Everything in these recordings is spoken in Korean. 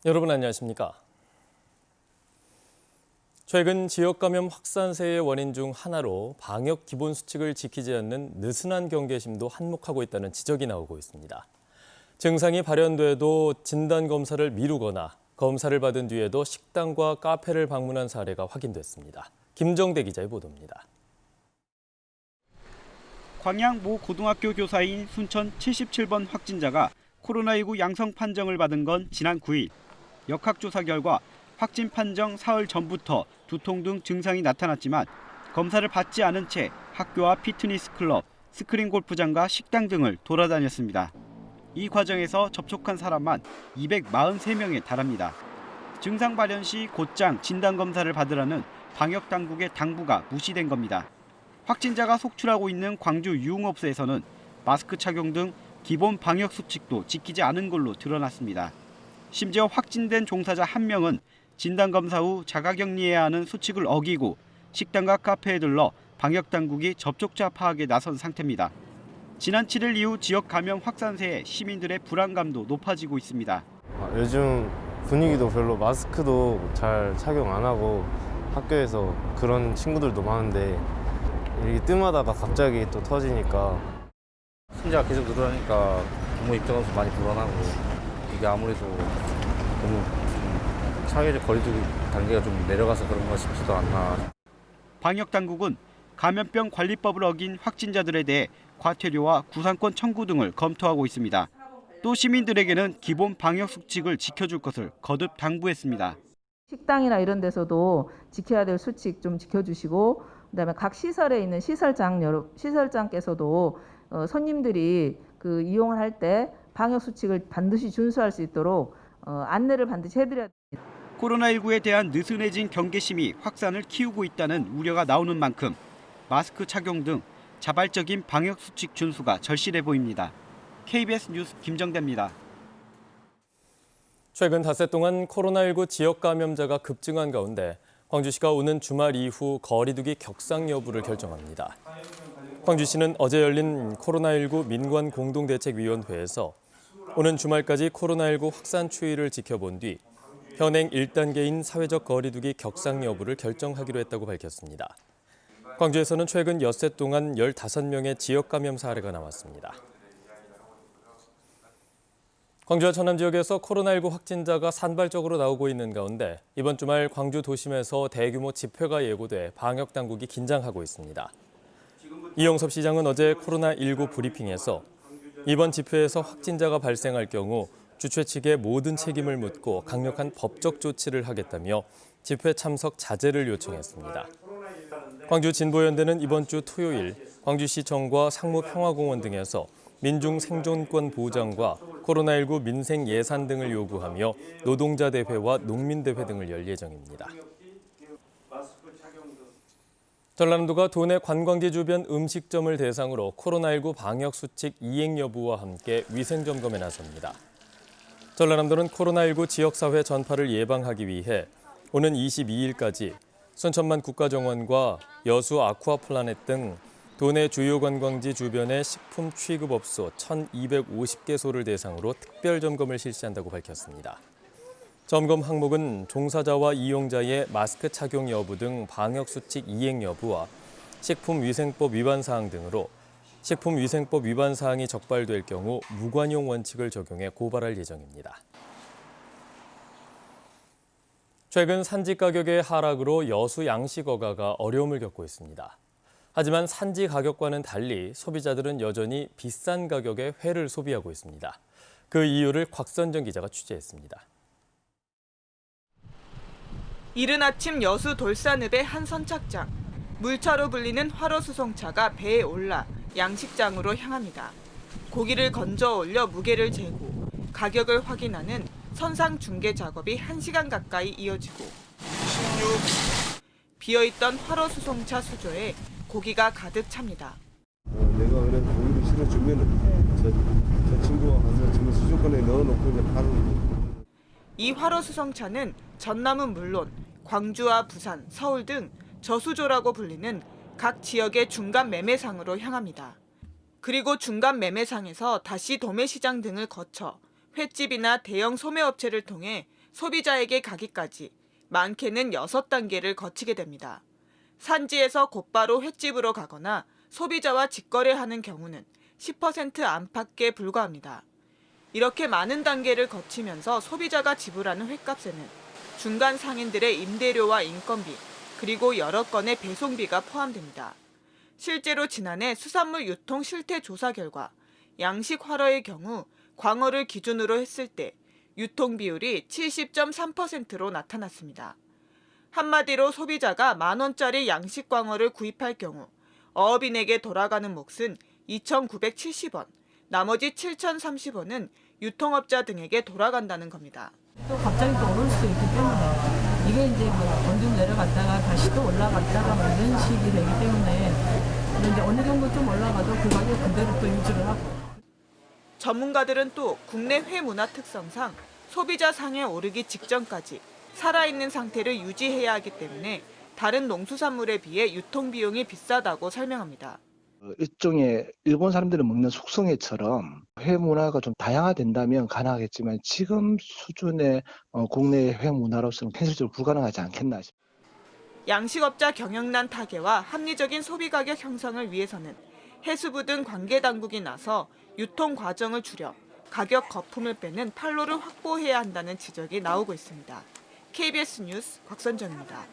여러분 안녕하십니까? 최근 지역 감염 확산세의 원인 중 하나로 방역 기본 수칙을 지키지 않는 느슨한 경계심도 한몫하고 있다는 지적이 나오고 있습니다. 증상이 발현돼도 진단 검사를 미루거나 검사를 받은 뒤에도 식당과 카페를 방문한 사례가 확인됐습니다. 김정대 기자의 보도입니다. 광양 모 고등학교 교사인 순천 77번 확진자가 코로나19 양성 판정을 받은 건 지난 9일. 역학조사 결과 확진 판정 사흘 전부터 두통 등 증상이 나타났지만 검사를 받지 않은 채 학교와 피트니스 클럽, 스크린 골프장과 식당 등을 돌아다녔습니다. 이 과정에서 접촉한 사람만 243명에 달합니다. 증상 발현 시 곧장 진단검사를 받으라는 방역당국의 당부가 무시된 겁니다. 확진자가 속출하고 있는 광주 유흥업소에서는 마스크 착용 등 기본 방역 수칙도 지키지 않은 걸로 드러났습니다. 심지어 확진된 종사자 1명은 진단검사 후 자가격리해야 하는 수칙을 어기고 식당과 카페에 들러 방역당국이 접촉자 파악에 나선 상태입니다. 지난 7일 이후 지역 감염 확산세에 시민들의 불안감도 높아지고 있습니다. 요즘 분위기도 별로 마스크도 잘 착용 안 하고 학교에서 그런 친구들도 많은데 이렇게 뜸하다가 갑자기 또 터지니까 환자가 계속 늘어나니까 부모 입장에서 많이 불안하고 이게 아무래도 너무 사회적 거리두기 단계가 좀 내려가서 그런가 싶지도 않나. 방역당국은 감염병 관리법을 어긴 확진자들에 대해 과태료와 구상권 청구 등을 검토하고 있습니다. 또 시민들에게는 기본 방역 수칙을 지켜줄 것을 거듭 당부했습니다. 식당이나 이런 데서도 지켜야 될 수칙 좀 지켜주시고 그다음에 각 시설에 있는 시설장께서도 손님들이 이용을 할 때 방역 수칙을 반드시 준수할 수 있도록 안내를 반드시 해드려야 됩니다. 코로나19에 대한 느슨해진 경계심이 확산을 키우고 있다는 우려가 나오는 만큼 마스크 착용 등 자발적인 방역 수칙 준수가 절실해 보입니다. KBS 뉴스 김정대입니다. 최근 닷새 동안 코로나19 지역 감염자가 급증한 가운데 광주시가 오는 주말 이후 거리두기 격상 여부를 결정합니다. 광주시는 어제 열린 코로나19 민관 공동대책위원회에서 오는 주말까지 코로나19 확산 추이를 지켜본 뒤 현행 1단계인 사회적 거리두기 격상 여부를 결정하기로 했다고 밝혔습니다. 광주에서는 최근 엿새 동안 15명의 지역 감염 사례가 나왔습니다. 광주와 전남 지역에서 코로나19 확진자가 산발적으로 나오고 있는 가운데 이번 주말 광주 도심에서 대규모 집회가 예고돼 방역 당국이 긴장하고 있습니다. 이영섭 시장은 어제 코로나19 브리핑에서 이번 집회에서 확진자가 발생할 경우 주최 측에 모든 책임을 묻고 강력한 법적 조치를 하겠다며 집회 참석 자제를 요청했습니다. 광주 진보연대는 이번 주 토요일 광주시청과 상무평화공원 등에서 민중 생존권 보장과 코로나19 민생 예산 등을 요구하며 노동자 대회와 농민 대회 등을 열 예정입니다. 전라남도가 도내 관광지 주변 음식점을 대상으로 코로나19 방역 수칙 이행 여부와 함께 위생 점검에 나섭니다. 전라남도는 코로나19 지역사회 전파를 예방하기 위해 오는 22일까지 순천만 국가정원과 여수 아쿠아플라넷 등 도내 주요 관광지 주변의 식품 취급업소 1,250개소를 대상으로 특별 점검을 실시한다고 밝혔습니다. 점검 항목은 종사자와 이용자의 마스크 착용 여부 등 방역수칙 이행 여부와 식품위생법 위반 사항 등으로 식품위생법 위반 사항이 적발될 경우 무관용 원칙을 적용해 고발할 예정입니다. 최근 산지 가격의 하락으로 여수 양식 어가가 어려움을 겪고 있습니다. 하지만 산지 가격과는 달리 소비자들은 여전히 비싼 가격에 회를 소비하고 있습니다. 그 이유를 곽선정 기자가 취재했습니다. 이른 아침 여수 돌산읍의 한 선착장. 물차로 불리는 화로수송차가 배에 올라 양식장으로 향합니다. 고기를 건져 올려 무게를 재고 가격을 확인하는 선상 중개 작업이 1시간 가까이 이어지고 비어있던 화로수송차 수조에 고기가 가득 찹니다. 내가 그냥 고기를 실어주면은 저 친구가 가서 지금 수족관에 넣어놓고 이제 파는 거. 이 화로수송차는 전남은 물론 광주와 부산, 서울 등 저수조라고 불리는 각 지역의 중간 매매상으로 향합니다. 그리고 중간 매매상에서 다시 도매시장 등을 거쳐 횟집이나 대형 소매업체를 통해 소비자에게 가기까지 많게는 6단계를 거치게 됩니다. 산지에서 곧바로 횟집으로 가거나 소비자와 직거래하는 경우는 10% 안팎에 불과합니다. 이렇게 많은 단계를 거치면서 소비자가 지불하는 횟값에는 중간 상인들의 임대료와 인건비, 그리고 여러 건의 배송비가 포함됩니다. 실제로 지난해 수산물 유통 실태 조사 결과 양식 활어의 경우 광어를 기준으로 했을 때 유통 비율이 70.3%로 나타났습니다. 한마디로 소비자가 10,000원짜리 양식 광어를 구입할 경우 어업인에게 돌아가는 몫은 2,970원, 나머지 7,030원은 유통업자 등에게 돌아간다는 겁니다. 또 갑자기 또 오를 수도 있기 때문에 이게 이제 뭐 언중 내려갔다가 다시 또 올라갔다가 뭐 이런 식이 되기 때문에 이제 어느 정도 좀 올라가도 그 가격 그대로 또 유지를 하고. 전문가들은 또 국내 회 문화 특성상 소비자 상에 오르기 직전까지 살아있는 상태를 유지해야 하기 때문에 다른 농수산물에 비해 유통 비용이 비싸다고 설명합니다. 일종의 일본 사람들이 먹는 숙성회처럼 회 문화가 좀 다양화된다면 가능하겠지만 지금 수준의 국내 회 문화로서는 현실적으로 불가능하지 않겠나 싶습니다. 양식업자 경영난 타개와 합리적인 소비 가격 형성을 위해서는 해수부 등 관계 당국이 나서 유통 과정을 줄여 가격 거품을 빼는 판로를 확보해야 한다는 지적이 나오고 있습니다. KBS 뉴스 곽선정입니다.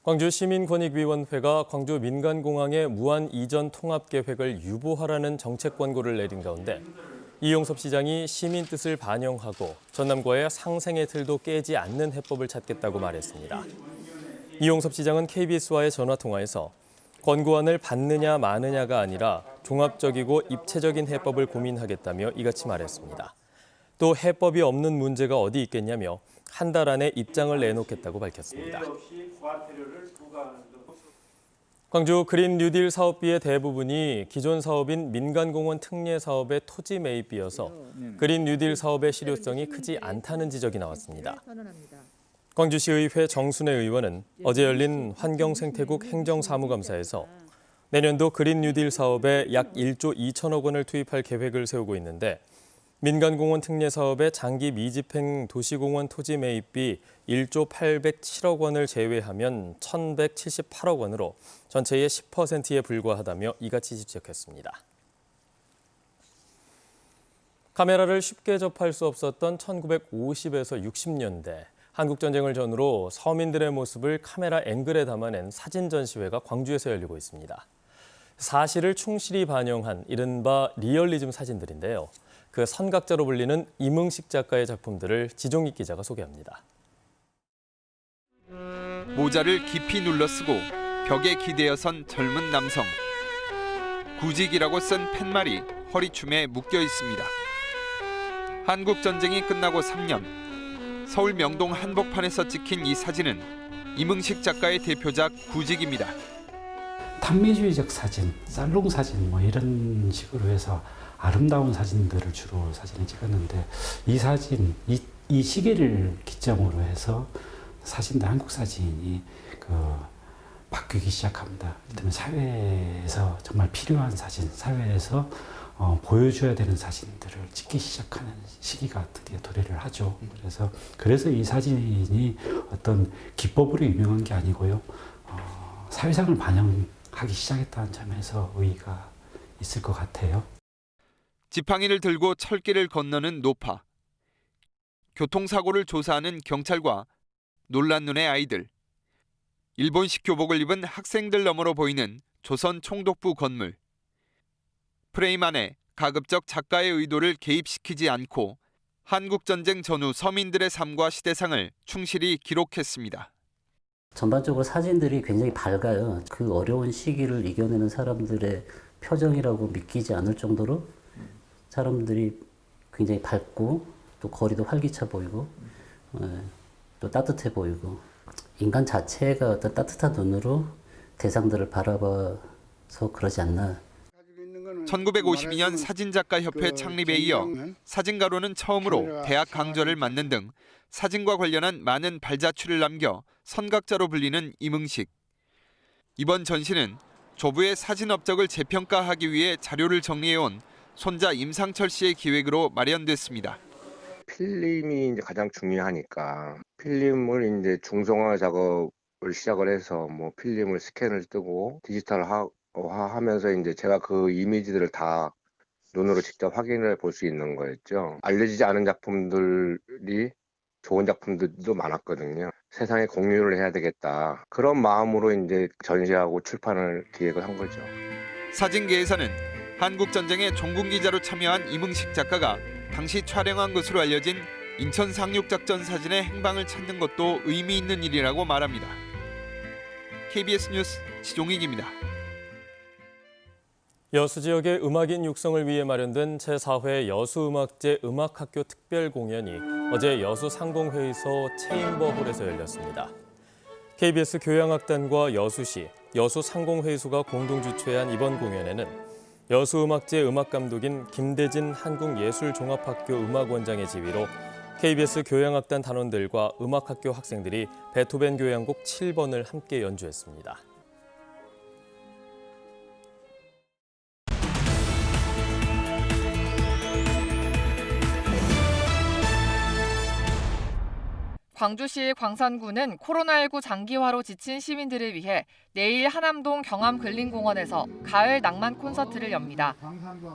광주 시민권익위원회가 광주 민간공항의 무한 이전 통합 계획을 유보하라는 정책 권고를 내린 가운데 이용섭 시장이 시민 뜻을 반영하고 전남과의 상생의 틀도 깨지 않는 해법을 찾겠다고 말했습니다. 이용섭 시장은 KBS와의 전화통화에서 권고안을 받느냐 마느냐가 아니라 종합적이고 입체적인 해법을 고민하겠다며 이같이 말했습니다. 또 해법이 없는 문제가 어디 있겠냐며 한 달 안에 입장을 내놓겠다고 밝혔습니다. 광주 그린 뉴딜 사업비의 대부분이 기존 사업인 민간공원 특례 사업의 토지 매입비여서 그린 뉴딜 사업의 실효성이 크지 않다는 지적이 나왔습니다. 광주시의회 정순애 의원은 어제 열린 환경생태국 행정사무감사에서 내년도 그린 뉴딜 사업에 약 1조 2천억 원을 투입할 계획을 세우고 있는데 민간공원 특례 사업의 장기 미집행 도시공원 토지 매입비 1조 807억 원을 제외하면 1,178억 원으로 전체의 10%에 불과하다며 이같이 지적했습니다. 카메라를 쉽게 접할 수 없었던 1950에서 60년대 한국전쟁을 전후로 서민들의 모습을 카메라 앵글에 담아낸 사진 전시회가 광주에서 열리고 있습니다. 사실을 충실히 반영한 이른바 리얼리즘 사진들인데요. 그 선각자로 불리는 임응식 작가의 작품들을 지종익 기자가 소개합니다. 모자를 깊이 눌러 쓰고 벽에 기대어 선 젊은 남성. 구직이라고 쓴 팻말이 허리춤에 묶여 있습니다. 한국 전쟁이 끝나고 3년, 서울 명동 한복판에서 찍힌 이 사진은 임응식 작가의 대표작 구직입니다. 탐미주의적 사진, 살롱 사진 뭐 이런 식으로 해서 아름다운 사진들을 주로 사진을 찍었는데 이 사진, 이 시기를 기점으로 해서 사진도 한국 사진이 바뀌기 시작합니다. 그다음에 사회에서 정말 필요한 사진, 사회에서 보여줘야 되는 사진들을 찍기 시작하는 시기가 드디어 도래를 하죠. 그래서 이 사진이 어떤 기법으로 유명한 게 아니고요. 사회상을 반영하기 시작했다는 점에서 의의가 있을 것 같아요. 지팡이를 들고 철길을 건너는 노파. 교통사고를 조사하는 경찰과 놀란 눈의 아이들. 일본식 교복을 입은 학생들 너머로 보이는 조선 총독부 건물. 프레임 안에 가급적 작가의 의도를 개입시키지 않고 한국전쟁 전후 서민들의 삶과 시대상을 충실히 기록했습니다. 전반적으로 사진들이 굉장히 밝아요. 그 어려운 시기를 이겨내는 사람들의 표정이라고 믿기지 않을 정도로 사람들이 굉장히 밝고 또 거리도 활기차 보이고 또 따뜻해 보이고 인간 자체가 어떤 따뜻한 눈으로 대상들을 바라봐서 그러지 않나. 1952년 사진작가협회 창립에 이어 사진가로는 처음으로 대학 강좌를 맡는 등 사진과 관련한 많은 발자취를 남겨 선각자로 불리는 임응식. 이번 전시는 조부의 사진 업적을 재평가하기 위해 자료를 정리해온 손자 임상철 씨의 기획으로 마련됐습니다. 필름이 이제 가장 중요하니까 필름을 이제 중성화 작업을 시작을 해서 뭐 필름을 스캔을 뜨고 디지털화하면서 이제 제가 그 이미지들을 다 눈으로 직접 확인을 볼 수 있는 거였죠. 알려지지 않은 작품들이 좋은 작품들도 많았거든요. 세상에 공유를 해야 되겠다. 그런 마음으로 이제 전시하고 출판을 기획을 한 거죠. 사진계에서는 한국전쟁에 종군기자로 참여한 이문식 작가가 당시 촬영한 것으로 알려진 인천 상륙작전 사진의 행방을 찾는 것도 의미 있는 일이라고 말합니다. KBS 뉴스 지종익입니다. 여수 지역의 음악인 육성을 위해 마련된 제4회 여수음악제 음악학교 특별공연이 어제 여수 상공회의소 체인버홀에서 열렸습니다. KBS 교향악단과 여수시, 여수 상공회의소가 공동 주최한 이번 공연에는 여수음악제 음악감독인 김대진 한국예술종합학교 음악원장의 지휘로 KBS 교향악단 단원들과 음악학교 학생들이 베토벤 교향곡 7번을 함께 연주했습니다. 광주시 광산구는 코로나19 장기화로 지친 시민들을 위해 내일 하남동 경암근린공원에서 가을 낭만 콘서트를 엽니다.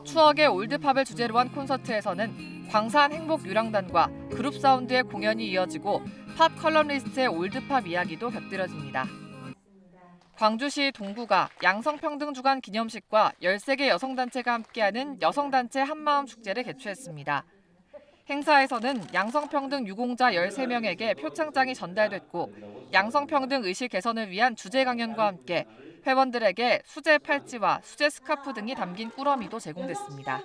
추억의 올드팝을 주제로 한 콘서트에서는 광산 행복유랑단과 그룹 사운드의 공연이 이어지고 팝 컬럼리스트의 올드팝 이야기도 곁들여집니다. 광주시 동구가 양성평등주간 기념식과 13개 여성단체가 함께하는 여성단체 한마음 축제를 개최했습니다. 행사에서는 양성평등 유공자 13명에게 표창장이 전달됐고 양성평등 의식 개선을 위한 주제 강연과 함께 회원들에게 수제 팔찌와 수제 스카프 등이 담긴 꾸러미도 제공됐습니다.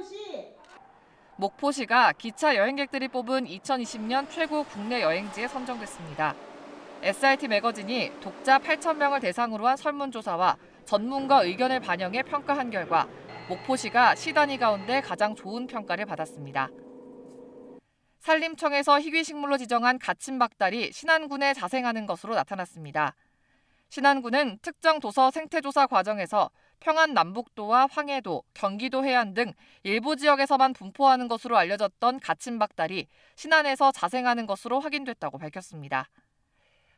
목포시가 기차 여행객들이 뽑은 2020년 최고 국내 여행지에 선정됐습니다. SRT 매거진이 독자 8,000명을 대상으로 한 설문조사와 전문가 의견을 반영해 평가한 결과 목포시가 시 단위 가운데 가장 좋은 평가를 받았습니다. 산림청에서 희귀식물로 지정한 가침박달이 신안군에 자생하는 것으로 나타났습니다. 신안군은 특정 도서 생태조사 과정에서 평안남북도와 황해도, 경기도 해안 등 일부 지역에서만 분포하는 것으로 알려졌던 가침박달이 신안에서 자생하는 것으로 확인됐다고 밝혔습니다.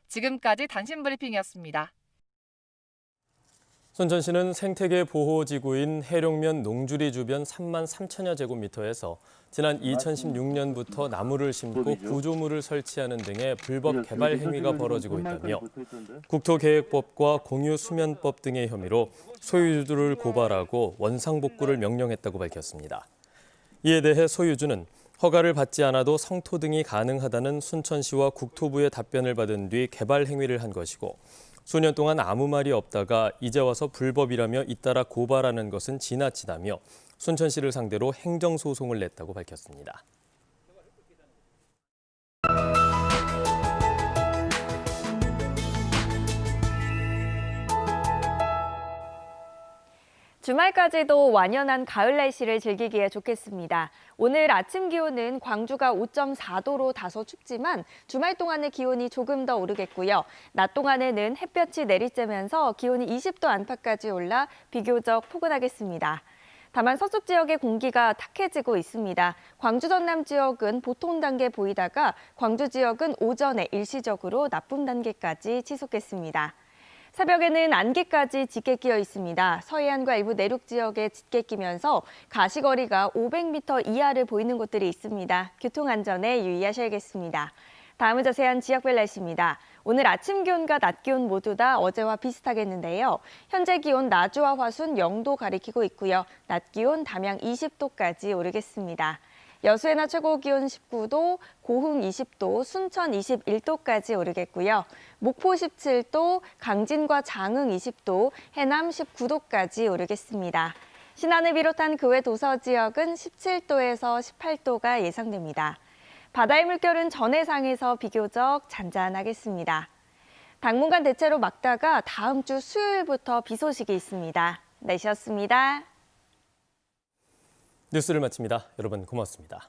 지금까지 단신브리핑이었습니다. 순천시는 생태계 보호지구인 해룡면 농주리 주변 3만 3천여 제곱미터에서 지난 2016년부터 나무를 심고 구조물을 설치하는 등의 불법 개발 행위가 벌어지고 있다며 국토계획법과 공유수면법 등의 혐의로 소유주를 고발하고 원상복구를 명령했다고 밝혔습니다. 이에 대해 소유주는 허가를 받지 않아도 성토 등이 가능하다는 순천시와 국토부의 답변을 받은 뒤 개발 행위를 한 것이고 수년 동안 아무 말이 없다가 이제 와서 불법이라며 잇따라 고발하는 것은 지나치다며 순천시를 상대로 행정소송을 냈다고 밝혔습니다. 주말까지도 완연한 가을 날씨를 즐기기에 좋겠습니다. 오늘 아침 기온은 광주가 5.4도로 다소 춥지만 주말 동안의 기온이 조금 더 오르겠고요. 낮 동안에는 햇볕이 내리쬐면서 기온이 20도 안팎까지 올라 비교적 포근하겠습니다. 다만 서쪽 지역의 공기가 탁해지고 있습니다. 광주 전남 지역은 보통 단계 보이다가 광주 지역은 오전에 일시적으로 나쁨 단계까지 치솟겠습니다. 새벽에는 안개까지 짙게 끼어 있습니다. 서해안과 일부 내륙 지역에 짙게 끼면서 가시거리가 500m 이하를 보이는 곳들이 있습니다. 교통안전에 유의하셔야겠습니다. 다음은 자세한 지역별 날씨입니다. 오늘 아침 기온과 낮 기온 모두 다 어제와 비슷하겠는데요. 현재 기온 나주와 화순 0도 가리키고 있고요. 낮 기온 담양 20도까지 오르겠습니다. 여수의 낮 최고 기온 19도, 고흥 20도, 순천 21도까지 오르겠고요. 목포 17도, 강진과 장흥 20도, 해남 19도까지 오르겠습니다. 신안을 비롯한 그 외 도서 지역은 17도에서 18도가 예상됩니다. 바다의 물결은 전해상에서 비교적 잔잔하겠습니다. 당분간 대체로 맑다가 다음 주 수요일부터 비 소식이 있습니다. 날씨였습니다. 뉴스를 마칩니다. 여러분 고맙습니다.